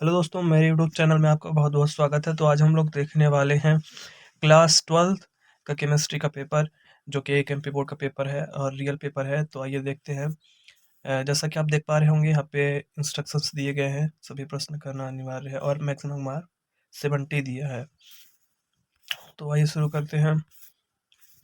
Hello दोस्तों, मेरे YouTube channel में आपका बहुत बहुत स्वागत है। तो आज हम लोग देखने वाले हैं क्लास 12th का केमिस्ट्री का पेपर, जो कि एक एमपी बोर्ड का पेपर है और रियल पेपर है। तो आइए देखते हैं। जैसा कि आप देख पा रहे होंगे, यहाँ पे इंस्ट्रक्शंस दिए गए हैं। सभी प्रश्न करना अनिवार्य है और मैक्सिमम मार्क 70 दिया है। तो आइए शुरू करते हैं।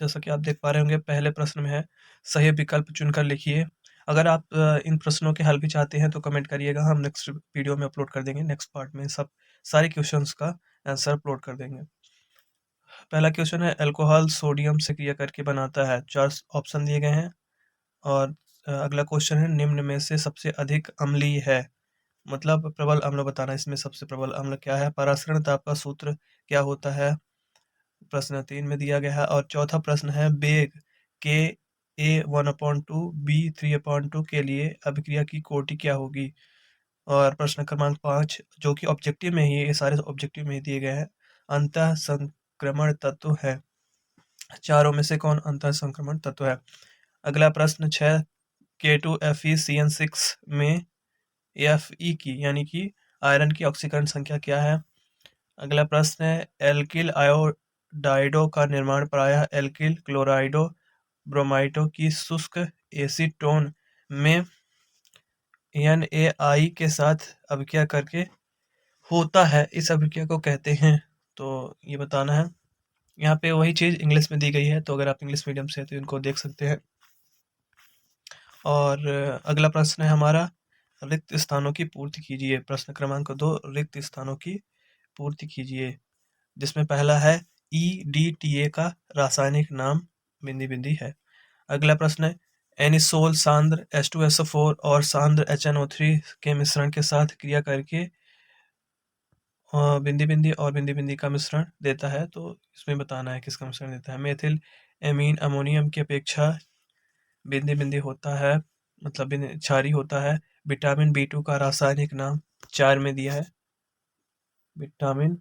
जैसा कि आप देख पा रहे होंगे, पहले प्रश्न में है सही विकल्प चुनकर लिखिए। अगर आप इन प्रश्नों के हल भी चाहते हैं तो कमेंट करिएगा, हम नेक्स्ट वीडियो में अपलोड कर देंगे। नेक्स्ट पार्ट में सब सारे क्वेश्चंस का आंसर अपलोड कर देंगे। पहला क्वेश्चन है, अल्कोहल सोडियम से क्रिया करके बनाता है। 4 ऑप्शन दिए गए हैं। और अगला क्वेश्चन है, निम्न में से सबसे अधिक अम्लीय है। मतलब प्रबल अम्ल बताना, इसमें सबसे प्रबल अम्ल क्या है। परासरण ताप का सूत्र क्या होता है, प्रश्न 3 में दिया गया है। और चौथा प्रश्न है, बेग के A1/2 B3/2 के लिए अभिक्रिया की कोटि क्या होगी। और प्रश्न क्रमांक 5, जो कि ऑब्जेक्टिव में ही, ये सारे ऑब्जेक्टिव में ही दिए गए हैं, अंतः संक्रमण तत्व है। चारों में से कौन अंतः संक्रमण तत्व है। अगला प्रश्न 6, K2FeCN6 में Fe की यानी कि आयरन की ऑक्सीकरण संख्या क्या है। अगला प्रश्न है, एल्किल आयोडाइडो का निर्माण प्रायः एल्किल क्लोराइडो ब्रोमाइडो की शुष्क एसीटोन में NaI के साथ अभिक्रिया करके होता है। इस अभिक्रिया को कहते हैं। तो ये बताना है। यहाँ पे वही चीज़ इंग्लिश में दी गई है, तो अगर आप इंग्लिश मीडियम से हैं तो इनको देख सकते हैं। और अगला प्रश्न है हमारा, रिक्त स्थानों की पूर्ति कीजिए। प्रश्न क्रमांक 2, रिक्त स्थानों की पूर्ति कीजिए, जिसमें पहला है EDTA का रासायनिक नाम बिंदी बिंदी है। अगला प्रश्न है, एनिसोल सांद्र H2SO4 और सांद्र HNO3 के मिश्रण के साथ क्रिया करके बिंदी बिंदी और बिंदी बिंदी का मिश्रण देता है। तो इसमें बताना है किसका मिश्रण देता है। मेथिल एमीन अमोनियम की अपेक्षा बिंदी बिंदी होता है, मतलब क्षारीय होता है। विटामिन B2 का रासायनिक नाम 4 में दिया है, विटामिन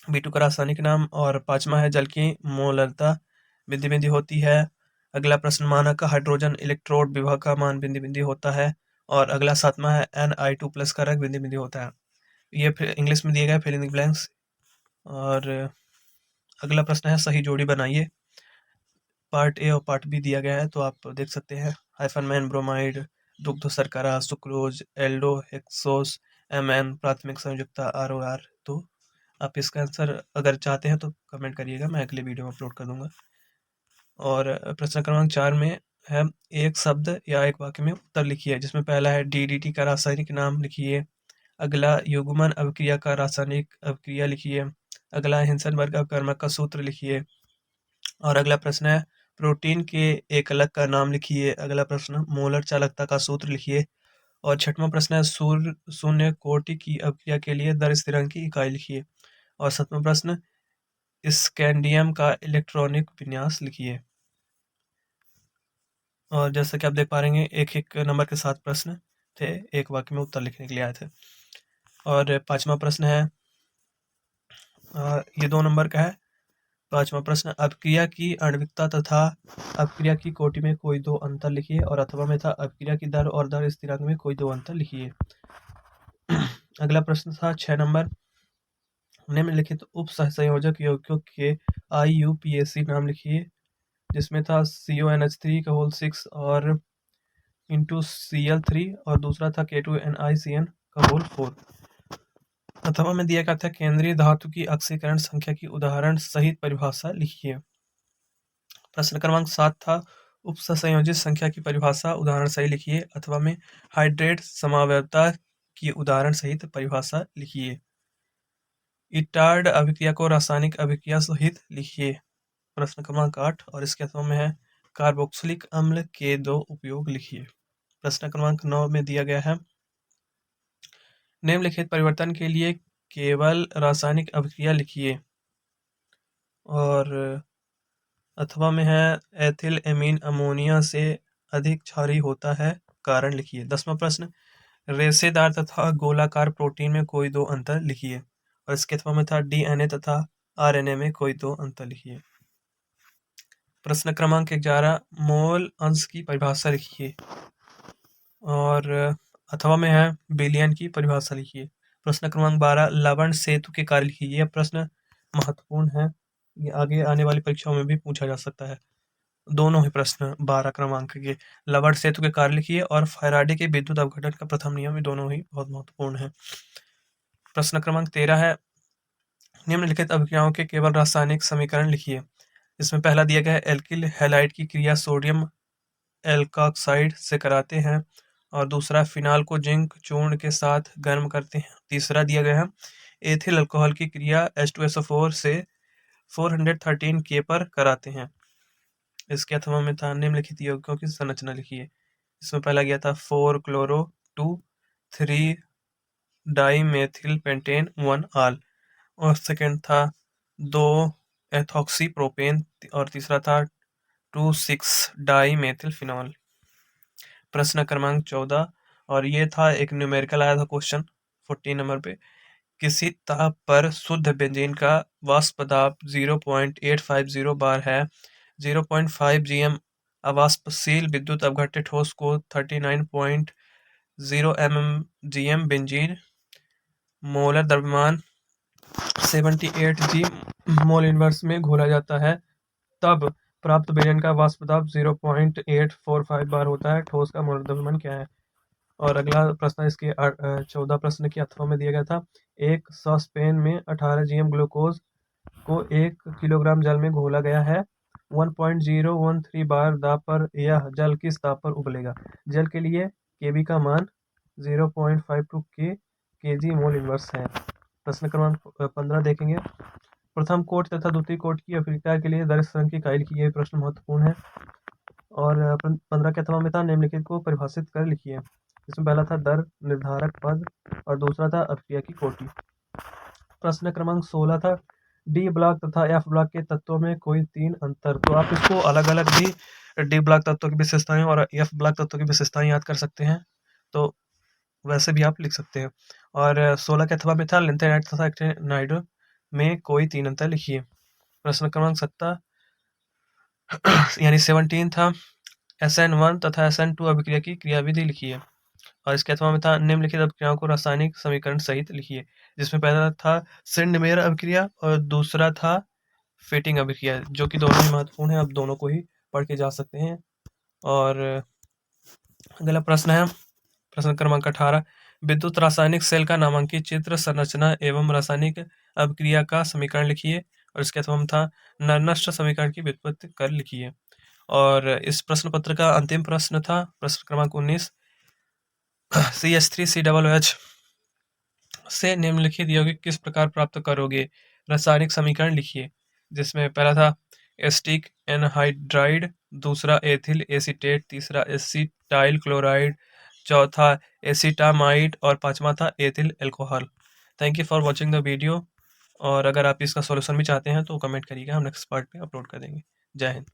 B2 का रासायनिक नाम। और 5वां है, जल की मोलरता बिंदी बिंदी होती है। अगला प्रश्न, मानक का हाइड्रोजन इलेक्ट्रोड विभव का मान बिंदी बिंदी होता है। और अगला 7वां है, Ni2+ का रंग बिंदी बिंदी होता है। ये फिर इंग्लिश में दिए गए, फिल इन द ब्लैंक्स। और अगला प्रश्न है, सही जोड़ी बनाइए। पार्ट ए और पार्ट बी दिया गया है, तो आप देख सकते हैं। हाइफनमैन ब्रोमाइड, दुग्ध शर्करा, सुक्रोज, एल्डो हेक्सोस, MN प्राथमिक संयुक्ता ROR। तो आप इसका आंसर अगर चाहते हैं तो कमेंट करिएगा, मैं अगले वीडियो में अपलोड कर दूंगा। और प्रश्न क्रमांक 4 में है, एक शब्द या एक वाक्य में उत्तर लिखिए, जिसमें पहला है DDT का रासायनिक नाम लिखिए। अगला, युग्मन अभिक्रिया का रासायनिक अभिक्रिया लिखिए। अगला, हिंसनबर्ग अपकर्मक का सूत्र लिखिए। और अगला प्रश्न है, प्रोटीन के एकलक का नाम लिखिए। अगला प्रश्न, मोलर चालकता का सूत्र लिखिए। और छठवां प्रश्न है, शून्य कोटि की अभिक्रिया के लिए दर स्थिरांक की इकाई लिखिए। और सातवां प्रश्न, स्कैंडियम का इलेक्ट्रॉनिक विन्यास लिखिए। और जैसा कि आप देख पा रहे हैं, एक एक नंबर के 7 प्रश्न थे, एक वाक्य में उत्तर लिखने के लिए आए थे। और 5वां प्रश्न है, ये 2 नंबर का है। 5वां प्रश्न, अपक्रिया की आणविकता तथा अपक्रिया की कोटि में कोई 2 अंतर लिखिए। और अथवा में था, अपक्रिया की दर और दर स्थिरांक में कोई 2 अंतर लिखिए। अगला प्रश्न था 6 नंबर, निम्नलिखित उप सहसंयोजक यौगिकों के IUPAC नाम लिखिए, जिसमें था CONH3 का होल 6 और इंटू Cl3, और दूसरा था K2NiCN का होल 4। अथवा में दिया गया था, केंद्रीय धातु की ऑक्सीकरण संख्या की उदाहरण सहित परिभाषा लिखिए। प्रश्न क्रमांक 7 था, उप संयोजित संख्या की परिभाषा उदाहरण सही लिखिए। अथवा में हाइड्रेट समावयवता की उदाहरण सहित परिभाषा लिखिए। इटार्ड अभिक्रिया को रासायनिक अभिक्रिया सहित लिखिए। प्रश्न क्रमांक 8, और इसके अथवा में है, कार्बोक्सिलिक अम्ल के 2 उपयोग लिखिए। प्रश्न क्रमांक 9 में दिया गया है, निम्नलिखित परिवर्तन के लिए केवल रासायनिक अभिक्रिया लिखिए। और अथवा में है, एथिल एमीन अमोनिया से अधिक क्षारीय होता है, कारण लिखिए। 10वां प्रश्न, रेशेदार तथा गोलाकार प्रोटीन में कोई 2 अंतर लिखिए। और इसके अथवा में था, DNA तथा RNA में कोई 2 अंतर लिखिए। प्रश्न क्रमांक 11, मोल अंश की परिभाषा लिखिए। और अथवा में है बिलियन की परिभाषा लिखिए। प्रश्न क्रमांक 12 लवण सेतु के कार्य लिखिए। यह प्रश्न महत्वपूर्ण है, ये आगे आने वाली परीक्षाओं में भी पूछा जा सकता है। दोनों ही प्रश्न 12 क्रमांक के लवण सेतु के कार्य लिखिए और फैराडे के विद्युत अपघटन का प्रथम नियम, ये दोनों ही बहुत महत्वपूर्ण है। प्रश्न क्रमांक 13 है निम्नलिखित अभिक्रियाओं के केवल रासायनिक समीकरण लिखिए। इसमें पहला दिया गया है एल्किल हैलाइड की क्रिया सोडियम एल्कॉक्साइड से कराते हैं, और दूसरा फिनाल को जिंक चूर्ण के साथ गर्म करते हैं। तीसरा दिया गया है एथिल अल्कोहल की क्रिया H2SO4 से 413 K पर कराते हैं। इसके अथवा में था निम्नलिखित यौगिकों की संरचना लिखिए। इसमें पहला गया था 4 क्लोरो 2 3 डाईमेथिल पेंटेन 1 आल, और सेकेंड था 2 एथॉक्सी प्रोपेन, और तीसरा था 2 6 डाईमेथिल फिनॉल। प्रश्न क्रमांक 14, और ये था एक न्यूमेरिकल आया था क्वेश्चन 14 नंबर पे। किसी ताप पर शुद्ध बेंजीन का वाष्प दाब 0.850 बार है। 0.5 GM अवाष्पशील विद्युत अपघट्य ठोस को 39.0 mmGM बेंजीन मोलर द्रव्यमान 78 G मोल इनवर्स में घोला जाता है, तब प्राप्त बेंजीन का वाष्प दाब 0.845 बार होता है। ठोस का मोलर द्रव्यमान क्या है? और अगला प्रश्न इसके 14 प्रश्न के अथवा में दिया गया था। एक सॉसपेन में 18 GM ग्लूकोज को 1 किलोग्राम जल में घोला गया है। 1.013 बार दाब पर यह जल किस दाब पर उबलेगा? जल के लिए Kb का मान 0.52 kg मोल इनवर्स है। प्रश्न क्रमांक 15 देखेंगे। प्रथम कोट तथा द्वितीय कोट की अभिक्रिया के लिए दर स्थिरांक की इकाई लिखिए। यह प्रश्न महत्वपूर्ण है। और 15 के अथवा में था निम्नलिखित को परिभाषित कर लिखिए। इसमें पहला था दर निर्धारक पद, और दूसरा था अभिक्रिया की कोटि। प्रश्न क्रमांक 16 था डी ब्लॉक तथा एफ ब्लॉक के तत्वों में कोई 3 अंतर। तो आप इसको अलग अलग भी डी ब्लॉक तत्वों की विशेषताएं और एफ ब्लॉक तत्वों की विशेषताएं याद कर सकते हैं, तो वैसे भी आप लिख सकते हैं। और 16 के अथवा में था लिंथेनाइड तथा एक्टिनाइड में कोई 3 अंतर लिखिए। प्रश्न क्रमांक 17 यानी 17 था SN1 तथा SN2 अभिक्रिया की क्रियाविधि लिखिए। और इसके अथवा में था निम्नलिखित अभिक्रियाओं को रासायनिक समीकरण सहित लिखिए। जिसमें पहला था सिंडमेयर अभिक्रिया और दूसरा था फेटिंग अभिक्रिया, जो कि दोनों ही महत्वपूर्ण है। आप दोनों को ही पढ़ के जा सकते हैं। और अगला प्रश्न है प्रश्न क्रमांक 18 विद्युत रासायनिक सेल का नामांकित चित्र संरचना एवं रासायनिक अभिक्रिया का समीकरण लिखिए। और इसके अथवा में था नरनस्ट समीकरण की व्युत्पत्ति कर लिखिए। और इस प्रश्न पत्र का अंतिम प्रश्न था प्रश्न क्रमांक 19 CH3COOH से निम्नलिखित यौगिक किस प्रकार प्राप्त करोगे? रासायनिक समीकरण लिखिए। जिसमें पहला था एसिटिक एनहाइड्राइड, दूसरा एथिल एसीटेट, तीसरा एसिटाइल क्लोराइड, चौथा एसिटामाइड, और पांचवा था ethyl alcohol. Thank you for watching the video. और अगर आप इसका सॉल्यूशन भी चाहते हैं तो कमेंट करिएगा, हम नेक्स्ट पार्ट पे अपलोड कर देंगे। जय हिंद।